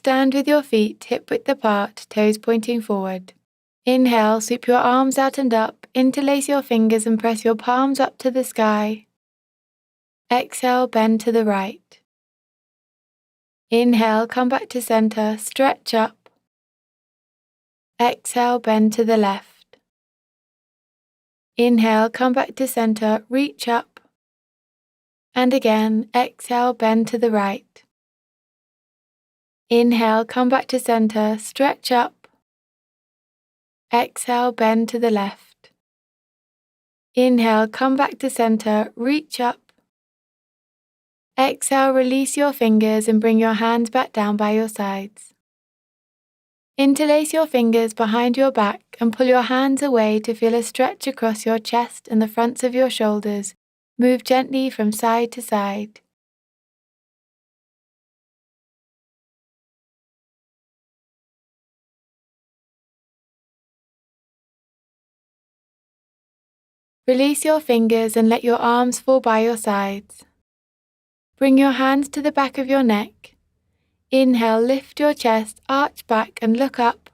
stand with your feet hip-width apart, toes pointing forward. Inhale, sweep your arms out and up, interlace your fingers and press your palms up to the sky. Exhale, bend to the right. Inhale, come back to center, stretch up. Exhale, bend to the left. Inhale, come back to center, reach up. And again, exhale, bend to the right. Inhale, come back to center, stretch up. Exhale, bend to the left. Inhale, come back to center, reach up. Exhale, release your fingers and bring your hands back down by your sides. Interlace your fingers behind your back and pull your hands away to feel a stretch across your chest and the fronts of your shoulders. Move gently from side to side. Release your fingers and let your arms fall by your sides. Bring your hands to the back of your neck. Inhale, lift your chest, arch back and look up.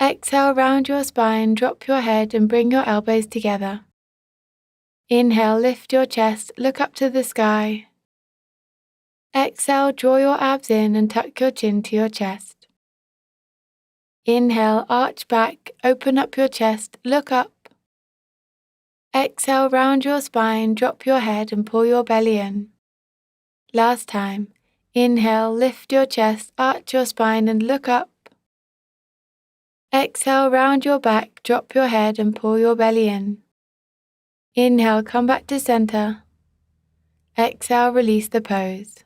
Exhale, round your spine, drop your head and bring your elbows together. Inhale, lift your chest, look up to the sky. Exhale, draw your abs in and tuck your chin to your chest. Inhale, arch back, open up your chest, look up. Exhale, round your spine, drop your head and pull your belly in. Last time. Inhale, lift your chest, arch your spine and look up. Exhale, round your back, drop your head and pull your belly in. Inhale, come back to center. Exhale, release the pose.